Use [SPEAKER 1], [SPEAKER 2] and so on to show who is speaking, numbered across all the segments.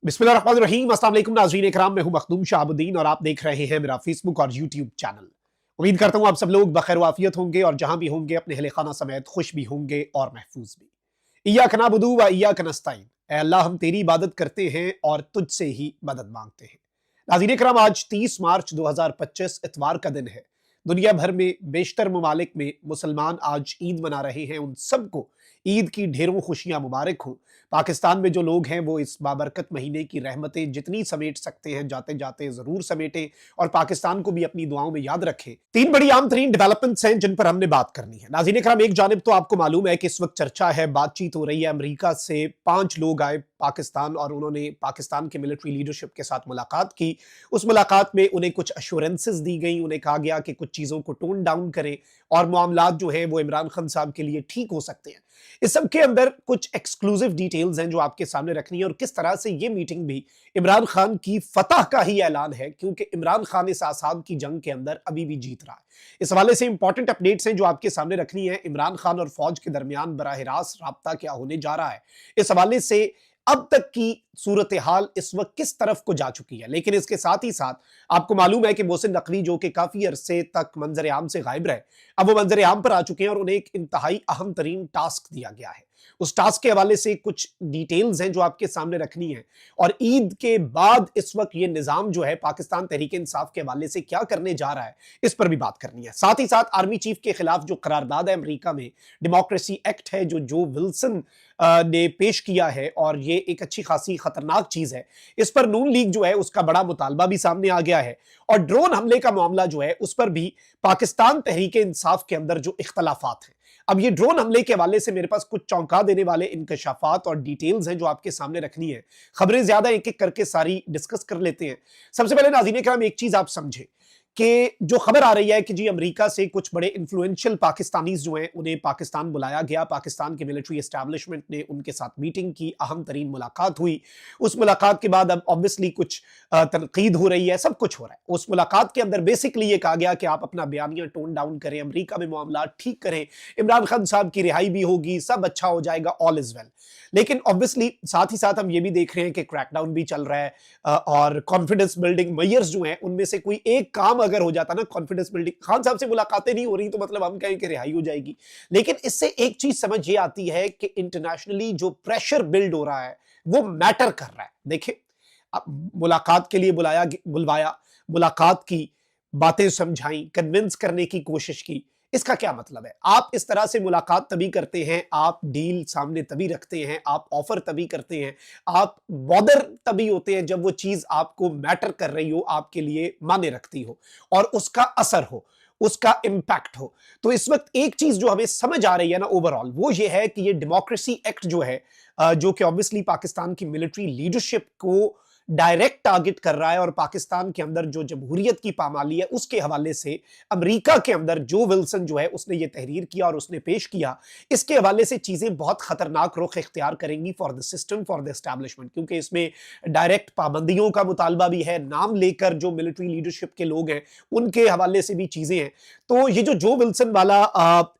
[SPEAKER 1] बिस्मिल्लाहिर्रहमानिर्रहीम। अस्सलाम वालेकुम नाज़रीन इकराम, मैं हूं मखदूम शाहबुद्दीन और आप देख रहे हैं मेरा फेसबुक और यूट्यूब चैनल। उम्मीद करता हूं आप सब लोग बखैर वाफियत होंगे और जहां भी होंगे अपने अहले खाना समेत खुश भी होंगे और महफूज भी। इय्याक नअबुदु व इय्याक नस्तईन। ऐ अल्लाह, हम तेरी इबादत करते हैं और तुझसे ही मदद मांगते हैं। नाज़रीन इकराम, आज 30 मार्च 2025 इतवार का दिन है। दुनिया भर में बेशतर ममालिक में मुसलमान आज ईद मना रहे हैं। उन सबको ईद की ढेरों खुशियां मुबारक हों। पाकिस्तान में जो लोग हैं वो इस बाबरकत महीने की रहमतें जितनी समेट सकते हैं जाते जाते जरूर समेटें और पाकिस्तान को भी अपनी दुआओं में याद रखें। तीन बड़ी आम तरीन डेवलपमेंट्स हैं जिन पर हमने बात करनी है। नाज़रीन इकराम, एक जानिब तो आपको मालूम है कि इस वक्त चर्चा है, बातचीत हो रही है, अमेरिका से 5 लोग आए पाकिस्तान और उन्होंने पाकिस्तान के मिलिट्री लीडरशिप के साथ मुलाकात की। उस मुलाकात में उन्हें कुछ अश्योरेंसेस दी गई, उन्हें कहा गया कि कुछ चीज़ों को टोन डाउन करें और मामलात जो है वो इमरान खान साहब के लिए ठीक हो सकते हैं। इस सब के अंदर कुछ एक्सक्लूसिव डिटेल्स हैं जो आपके सामने रखनी है और किस तरह से ये मीटिंग भी इमरान खान की फतह का ही ऐलान है, क्योंकि इमरान खान इस आसाद की जंग के अंदर अभी भी जीत रहा है। इस हवाले से इंपॉर्टेंट अपडेट्स हैं जो आपके सामने रखनी है। इमरान खान और फौज के दरमियान बराह रास्त राब्ता क्या होने जा रहा है, इस हवाले से अब तक की सूरत हाल इस वक्त किस तरफ को जा चुकी है। लेकिन इसके साथ ही साथ आपको मालूम है कि मोहसिन नकवी जो कि काफी अरसे तक मंजर आम से गायब रहे, अब वो मंजर आम पर आ चुके हैं और उन्हें एक इंतहाई अहम तरीन टास्क दिया गया है। उस टास्क के हवाले से कुछ डिटेल्स हैं जो आपके सामने रखनी है और ईद के बाद इस वक्त ये निजाम जो है पाकिस्तान तहरीक इंसाफ के हवाले से क्या करने जा रहा है, इस पर भी बात करनी है। साथ ही साथ आर्मी चीफ के खिलाफ जो करारदाद है अमेरिका में, डेमोक्रेसी एक्ट है जो विल्सन ने पेश किया है और ये एक अच्छी खासी खतरनाक चीज है। इस पर नून लीग जो है उसका बड़ा मुतालबा भी सामने आ गया है और ड्रोन हमले का मामला जो है उस पर भी पाकिस्तान तहरीक इंसाफ के अंदर जो इख्तलाफात हैं। अब ये ड्रोन हमले के हवाले से मेरे पास कुछ चौंका देने वाले इंकशाफात और डिटेल्स हैं जो आपके सामने रखनी है। खबरें ज्यादा एक एक करके सारी डिस्कस कर लेते हैं। सबसे पहले नाज़रीन किराम, एक चीज आप समझे कि जो खबर आ रही है कि जी अमेरिका से कुछ बड़े इन्फ्लुएंशियल पाकिस्तानीज जो हैं उन्हें पाकिस्तान बुलाया गया। पाकिस्तान के मिलिट्री एस्टैब्लिशमेंट ने उनके साथ मीटिंग की, अहम तरीन मुलाकात हुई। उस मुलाकात के बाद अब ऑब्वियसली कुछ तनकीद हो रही है, सब कुछ हो रहा है। उस मुलाकात के अंदर बेसिकली ये कहा गया कि आप अपना बयानिया टोन डाउन करें, अमेरिका में मामला ठीक करें, इमरान खान साहब की रिहाई भी होगी, सब अच्छा हो जाएगा, ऑल इज वेल। लेकिन ऑब्वियसली साथ ही साथ हम ये भी देख रहे हैं कि क्रैकडाउन भी चल रहा है और कॉन्फिडेंस बिल्डिंग मेजर्स जो हैं उनमें से कोई एक काम अगर हो जाता ना, कॉन्फिडेंस बिल्डिंग, खान साहब से मुलाकातें नहीं हो रही तो मतलब हम कहें कि रिहाई हो जाएगी। लेकिन इससे एक चीज समझ ये आती है कि इंटरनेशनली जो प्रेशर बिल्ड हो रहा है वो मैटर कर रहा है। देखिए, मुलाकात के लिए बुलवाया, मुलाकात की, बातें समझाई, कन्विंस करने की कोशिश की, इसका क्या मतलब है? आप इस तरह से मुलाकात तभी करते हैं, आप डील सामने तभी रखते हैं, आप ऑफर तभी करते हैं, आप बॉदर तभी होते हैं जब वो चीज आपको मैटर कर रही हो, आपके लिए माने रखती हो और उसका असर हो, उसका इंपैक्ट हो। तो इस वक्त एक चीज जो हमें समझ आ रही है ना ओवरऑल, वो ये है कि ये डेमोक्रेसी एक्ट जो है जो कि ऑब्वियसली पाकिस्तान की मिलिट्री लीडरशिप को डायरेक्ट टारगेट कर रहा है और पाकिस्तान के अंदर जो जमहूरियत की पामाली है उसके हवाले से अमेरिका के अंदर जो विल्सन जो है उसने ये तहरीर किया और उसने पेश किया, इसके हवाले से चीजें बहुत खतरनाक रुख इख्तियार करेंगी for the system, for the establishment, क्योंकि इसमें डायरेक्ट पाबंदियों का मुतालबा भी है, नाम लेकर जो मिलिट्री लीडरशिप के लोग हैं उनके हवाले से भी चीजें हैं। तो ये जो विल्सन वाला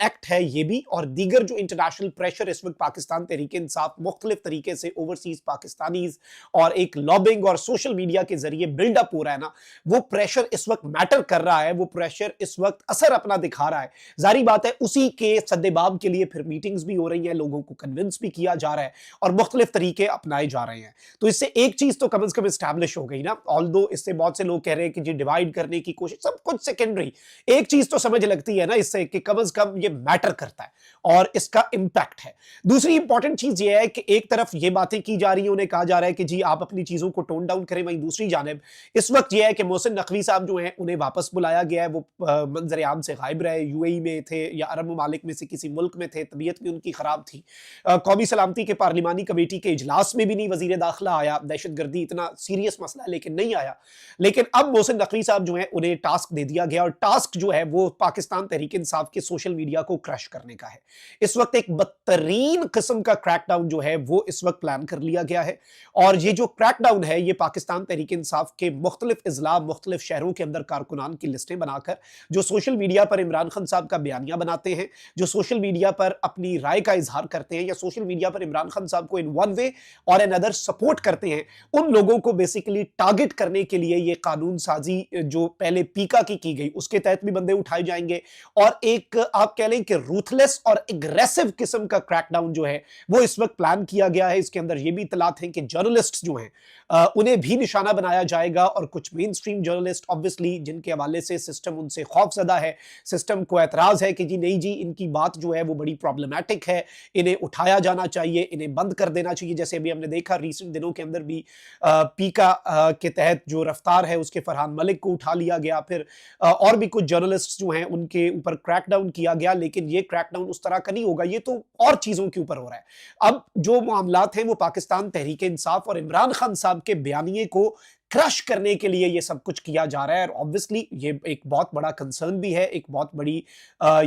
[SPEAKER 1] एक्ट है ये भी, और दीगर जो इंटरनेशनल प्रेशर इस वक्त पाकिस्तान तहरीक इंसाफ मुख्तलिफ तरीके से ओवरसीज पाकिस्तानीज और एक लॉबिंग और सोशल मीडिया के जरिए बिल्डअप हो रहा है ना, वो प्रेशर इस वक्त मैटर कर रहा है, वो प्रेशर इस वक्त असर अपना दिखा रहा है। जारी बात है उसी के सद्देबाब के लिए फिर मीटिंग्स भी हो रही हैं, लोगों को कन्विंस भी किया जा रहा है और मुख्तलिफ तरीके अपनाए जा रहे हैं। तो इससे एक चीज तो कम से कम स्टैब्लिश हो गई ना, ऑल्दो इससे बहुत से लोग कह रहे हैं कि जी डिवाइड करने की कोशिश, सब कुछ सेकेंडरी। एक चीज तो समझ लगती है ना इससे कि कम से कम ये मैटर करता है और इसका इंपैक्ट है। दूसरी इंपॉर्टेंट चीज ये है कि एक तरफ ये बातें की जा रही है, उन्हें कहा जा रहा है कि जी आप अपनी चीजों को टोन डाउन करें, वहीं दूसरी जानिब इस वक्त यह है कि मोहसिन नकवी साहब जो हैं उन्हें वापस बुलाया गया है। वो मंजर आम से गायब रहे, यूएई में थे या अरब ममालिक में से किसी मुल्क में थे, तबीयत भी उनकी खराब थी। कौमी सलामती के पार्लिमानी कमेटी के इजलास में भी नहीं वजीर दाखिला आया, दहशतगर्दी इतना सीरियस मसला है लेकिन नहीं आया। लेकिन अब मोहसिन नकवी साहब जो है उन्हें टास्क दे दिया गया और टास्क जो है वो पाकिस्तान तहरीक इंसाफ के सोशल मीडिया को क्रश करने का है। इस वक्त एक बदतरीन किस्म का क्रैकडाउन जो है वो इस वक्त प्लान कर लिया गया है और ये जो क्रैकडाउन है है ये पाकिस्तान तहरीक इंसाफ के मुख्तलिफ अजला मुख्तलिफ शहरों के अंदर कारकुनान की लिस्टें बनाकर जो सोशल मीडिया पर इमरान खान साहब का बयानिया बनाते हैं, जो सोशल मीडिया पर अपनी राय का इजहार करते हैं या सोशल मीडिया पर इमरान खान साहब को इन वन वे और एन अदर सपोर्ट करते हैं, उन लोगों को बेसिकली टारगेट करने के लिए ये कानून साजी जो पहले पीका की गई उसके तहत भी बंदे उठाए जाएंगे और एक आप कह लें कि रूथलेस और एग्रेसिव किस्म का क्रैकडाउन जो है वो इस वक्त प्लान किया गया है। इसके अंदर ये भी इतलात हैं कि जर्नलिस्ट जो हैं उन्हें भी निशाना बनाया जाएगा और कुछ मेन स्ट्रीम जर्नलिस्ट ऑब्वियसली जिनके हवाले से सिस्टम उनसे खौफजदा है, सिस्टम को एतराज है कि जी नहीं जी इनकी बात जो है वो बड़ी प्रॉब्लमैटिक है, इन्हें उठाया जाना चाहिए, इन्हें बंद कर देना चाहिए। जैसे अभी हमने देखा रिसेंट दिनों के अंदर भी पीका के तहत जो रफ्तार है उसके फरहान मलिक को उठा लिया गया, फिर और भी कुछ जर्नलिस्ट जो हैं उनके ऊपर क्रैकडाउन किया गया, लेकिन ये क्रैकडाउन उस तरह का नहीं होगा, ये तो और चीजों के ऊपर हो रहा है। अब जो मामलात हैं वो पाकिस्तान तहरीक इंसाफ और इमरान खान साहब के बयानिए को क्रश करने के लिए ये सब कुछ किया जा रहा है और ऑब्वियसली ये एक बहुत बड़ा कंसर्न भी है, एक बहुत बड़ी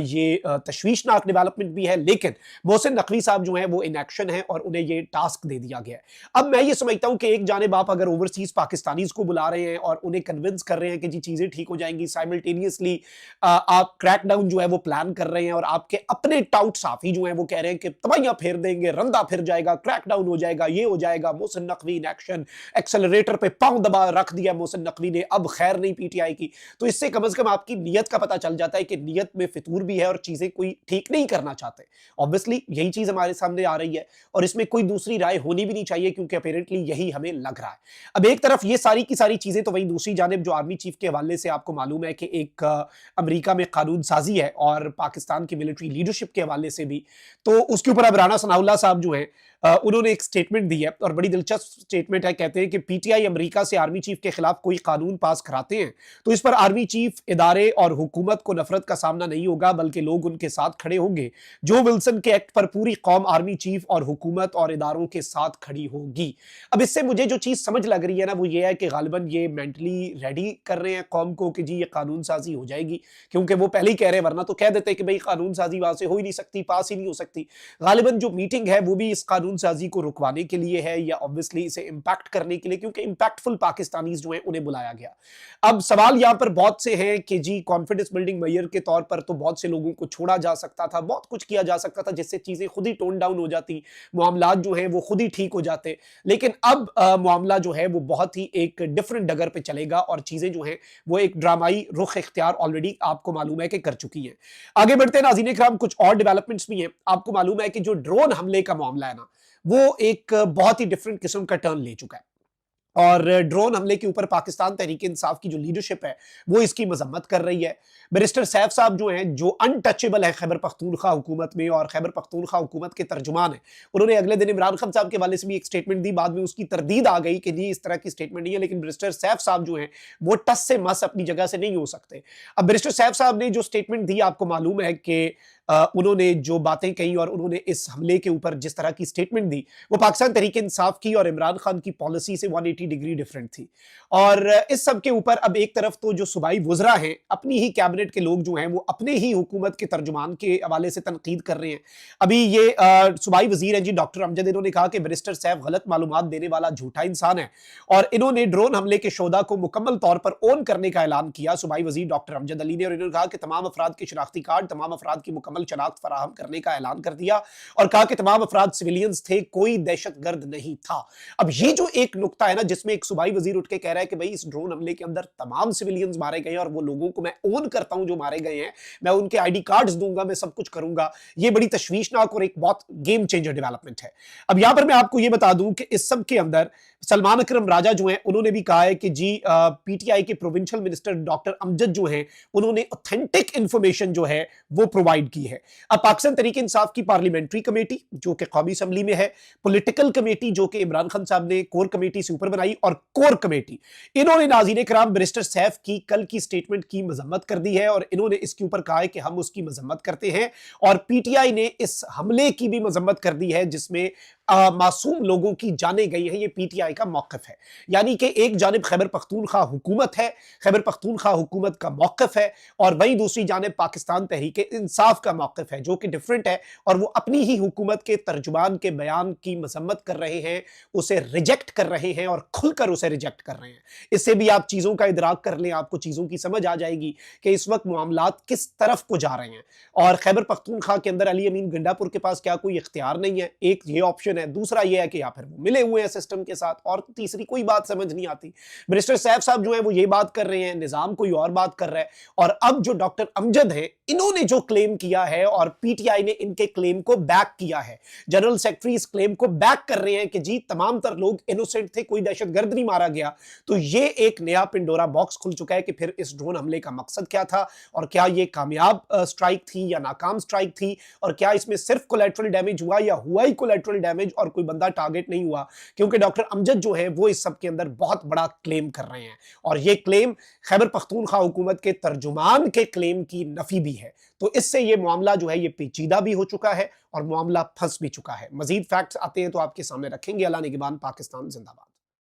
[SPEAKER 1] ये तशवीशनाक डेवलपमेंट भी है। लेकिन मोहसिन नकवी साहब जो हैं वो इन एक्शन है और उन्हें ये टास्क दे दिया गया है। अब मैं ये समझता हूं कि एक जानिब आप अगर ओवरसीज पाकिस्तानीज को बुला रहे हैं और उन्हें कन्विंस कर रहे हैं कि जी चीजें ठीक हो जाएंगी, साइमल्टेनियसली आप क्रैकडाउन जो है वो प्लान कर रहे हैं और आपके अपने टाउट साफी जो है वो कह रहे हैं कि तबाहियां फेर देंगे, रंदा फिर जाएगा, क्रैकडाउन हो जाएगा, ये हो जाएगा, Mohsin Naqvi in action, accelerator पे पांव रख दिया मोहसिन नकवी ने, अब खैर नहीं पीटीआई की। तो इससे कम से कम आपकी नीयत का पता चल जाता है कि नीयत में फितूर भी है और चीजें कोई ठीक नहीं करना चाहते। ऑब्वियसली यही चीज हमारे सामने आ रही है और इसमें कोई दूसरी राय होनी भी नहीं चाहिए क्योंकि अपेरेंटली यही हमें लग रहा है। अब एक तरफ ये सारी की सारी चीजें, तो वहीं दूसरी जानिब जो आर्मी चीफ के हवाले से आपको मालूम है कि एक अमेरिका में कानून साजी है और पाकिस्तान की मिलिट्री लीडरशिप के हवाले से भी, तो उसके ऊपर अब राना सनाउल्लाह साहब जो हैं उन्होंने एक स्टेटमेंट दी है और बड़ी दिलचस्प स्टेटमेंट है। कहते हैं कि पीटीआई अमेरिका से आर्मी चीफ के खिलाफ कोई कानून पास कराते हैं तो इस पर आर्मी चीफ, इदारे और हुकूमत को नफरत का सामना नहीं होगा बल्कि लोग उनके साथ खड़े होंगे। जो विल्सन के एक्ट पर पूरी कौम आर्मी चीफ और हुकूमत और इदारों के साथ खड़ी होगी। अब इससे मुझे जो चीज समझ लग रही है ना वो ये है कि गालिबन ये मेंटली रेडी कर रहे हैं कौम को कि जी ये कानून साजी हो जाएगी, क्योंकि वो पहले ही कह रहे हैं, वरना तो कह देते कि भाई कानून साजी वहां से हो ही नहीं सकती, पास ही नहीं हो सकती। गालिबन जो मीटिंग है वो भी इस कानून साजी को रुकवाने के लिए है या ऑब्वियसली इसे इंपैक्ट करने के लिए, क्योंकि इंपैक्टफुल पाकिस्तानीज जो हैं उन्हें बुलाया गया। अब सवाल यहां पर बहुत से हैं कि जी कॉन्फिडेंस बिल्डिंग मेजर के तौर पर तो बहुत से लोगों को छोड़ा जा सकता था, बहुत कुछ किया जा सकता था जिससे चीजें खुद ही टोन डाउन हो जाती, मामलात जो हैं वो खुद ही ठीक हो जाते। लेकिन अब मामला जो है वो बहुत ही एक डिफरेंट डगर पे चलेगा और चीजें जो हैं वो एक ड्रामाई रुख इख्तियार ऑलरेडी आपको मालूम है कि कर चुकी हैं। आगे बढ़ते हैं नाज़रीन इकराम, कुछ और डेवलपमेंट्स भी हैं। आपको मालूम है कि जो ड्रोन हमले का मामला है ना वो एक बहुत ही डिफरेंट किस्म का टर्न ले चुका है और ड्रोन हमले के ऊपर पाकिस्तान तहरीक इंसाफ की जो लीडरशिप है वो इसकी मजम्मत कर रही है। बैरिस्टर सैफ साहब जो हैं, जो अनटचेबल है खैबर पख्तूनख्वा हुकूमत में और खैबर पख्तूनख्वा हुकूमत के तर्जुमान हैं, उन्होंने अगले दिन इमरान खान साहब के हवाले से भी एक स्टेटमेंट दी। बाद में उसकी तरदीद आ गई कि जी इस तरह की स्टेटमेंट नहीं है, लेकिन बैरिस्टर सैफ साहब जो हैं वो टस से मस अपनी जगह से नहीं हो सकते। अब बैरिस्टर सैफ साहब ने जो स्टेटमेंट दी, आपको मालूम है कि उन्होंने जो बातें कही और उन्होंने इस हमले के ऊपर जिस तरह की स्टेटमेंट दी वो पाकिस्तान तहरीक इंसाफ की और इमरान खान की पॉलिसी से 180 डिग्री डिफरेंट थी। और इस सब के ऊपर अब एक तरफ तो जो सूबाई वुज़रा हैं, अपनी ही कैबिनेट के लोग जो हैं वो अपने ही हुकूमत के तर्जुमान के हवाले से तनकीद कर रहे हैं। अभी ये सूबाई वजीर हैं जी डॉक्टर अमजद, इन्होंने कहा कि बैरिस्टर सैफ गलत मालूमात देने वाला झूठा इंसान है और इन्होंने ड्रोन हमले के शोधा को मुकम्मल तौर पर ओन करने का ऐलान किया सूबाई वजीर डॉक्टर अमजद अली ने। और इन्होंने कहा कि तमाम अफराद के शनाख्ती कार्ड, तमाम अफराद की मुकम्मल शनाख्त फराहम करने का ऐलान कर दिया और कहा कि तमाम अफराद सिविलियंस थे, कोई दहशतगर्द नहीं था। अब ये जो एक नुक्ता है ना जिसमें एक सूबाई वजीर उठ के कह रहा है कि भाई इस ड्रोन हमले के अंदर तमाम सिविलियंस मारे गए और वो लोगों को मैं ओन करता हूं जो मारे गए हैं, मैं उनके आईडी कार्ड्स दूंगा, मैं सब कुछ करूंगा, ये बड़ी तशवीशनाक और एक बहुत गेम चेंजर डेवलपमेंट है। अब यहां पर मैं आपको ये बता दूं कि इस सब के अंदर सलमान अकरम राजा जो हैं उन्होंने भी कहा है कि जी पीटीआई के प्रोविंशियल मिनिस्टर डॉक्टर अमजद जो हैं उन्होंने ऑथेंटिक इंफॉर्मेशन जो है वो प्रोवाइड की है। अब पाकिस्तान तहरीक इंसाफ की पार्लियामेंट्री कमेटी जो कि कौमी असम्बली में है, पॉलिटिकल कमेटी जो कि इमरान खान साहब ने कोर कमेटी से ऊपर बनाई और कोर कमेटी, इन्होंने नाज़रीन इकराम बैरिस्टर सैफ की कल की स्टेटमेंट की मजम्मत कर दी है और इन्होंने इसके ऊपर कहा है कि हम उसकी मजम्मत करते हैं। और पीटीआई ने इस हमले की भी मजम्मत कर दी है जिसमें मासूम लोगों की जाने गई हैं, ये पीटीआई का मौक़िफ़ है। यानी कि एक जानिब खैबर पख्तूनख्वा हुकूमत है, खैबर पख्तूनख्वा हुकूमत का मौक़िफ़ है और वहीं दूसरी जानिब पाकिस्तान तहरीक-ए-इंसाफ़ का मौक़िफ़ है, जो कि डिफ़रेंट है और वो अपनी ही हुकूमत के तर्जुमान के बयान की मज़म्मत कर रहे हैं, उसे रिजेक्ट कर रहे हैं और खुलकर उसे रिजेक्ट कर रहे हैं। इससे भी आप चीज़ों का इदराक कर लें, आपको चीज़ों की समझ आ जाएगी कि इस वक़्त मामलात किस तरफ को जा रहे हैं। और खैबर पख्तूनख्वा के अंदर अली अमीन गंडापुर के पास क्या कोई इख्तियार नहीं है? एक ये ऑप्शन है, दूसरा ये है कि या फिर वो मिले हुए हैं सिस्टम के साथ और तीसरी कोई बात समझ नहीं आती। मिनिस्टर सैफ साहब जो हैं वो ये बात कर रहे हैं, निज़ाम कोई और बात कर रहा है और अब जो डॉक्टर अमजद हैं, इन्होंने जो क्लेम किया है और पीटीआई ने इनके क्लेम को बैक किया है। जनरल सेक्रेटरी इस क्लेम को बैक कर रहे हैं कि जी तमाम तर लोग इनोसेंट थे, कोई दहशतगर्द नहीं मारा गया। तो ये एक नया पिंडोरा बॉक्स खुल चुका है कि फिर इस ड्रोन हमले का मकसद क्या था और क्या ये कामयाब स्ट्राइक थी या नाकाम स्ट्राइक थी और क्या इसमें सिर्फ कोलैटरल डैमेज हुआ या हुआ ही कोलैटरल डैमेज और कोई बंदा टारगेट नहीं हुआ, क्योंकि डॉक्टर अमजद जो है वो इस सब के अंदर बहुत बड़ा क्लेम कर रहे हैं और ये क्लेम खैबर पख्तूनख्वा हुकूमत के तर्जुमान के क्लेम की नफी भी है। तो इससे ये मामला जो है ये पेचीदा भी हो चुका है और मामला फंस भी चुका है। मजीद फैक्ट्स आते हैं तो आपके सामने रखेंगे। अल्लाह निगहबान। पाकिस्तान जिंदाबाद।